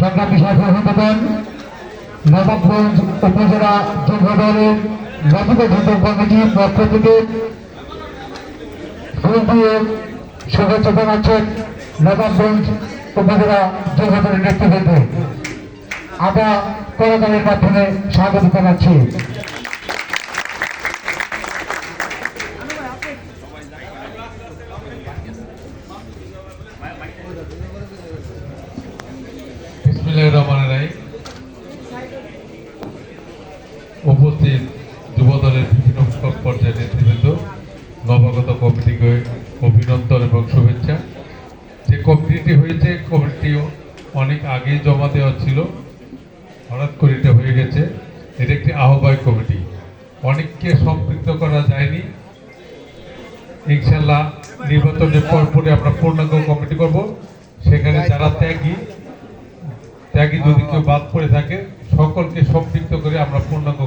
সংগ্রামী সহযোগিতাগণ নবাবগঞ্জ উপজেলা যুব দলের গঠিত যুব কমিটির পক্ষ থেকে ফুল দিয়ে শুভেচ্ছা জানাচ্ছেন নবাবগঞ্জ উপজেলা যুব দলের নেতৃবৃন্দ। আমরা করতালির মাধ্যমে স্বাগত জানাচ্ছি। উপস্থিত যুবদলের বিভিন্ন পর্যায়ের নেতৃবৃন্দ, নবাগত কমিটিকে অভিনন্দন এবং শুভেচ্ছা। যে কমিটিটি হয়েছে, কমিটি অনেক আগেই জমা দেওয়া ছিল, হঠাৎ করে এটা হয়ে গেছে। এটা একটি আহ্বায়ক কমিটি, অনেককে সম্পৃক্ত করা যায়নি। ইনশাল্লাহ নির্বাচনের পরে আমরা পূর্ণাঙ্গ কমিটি করব। সেখানে যারা ত্যাগী যদি কেউ বাদ পড়ে থাকে, সকলকে সম্পৃক্ত করে আমরা পূর্ণাঙ্গ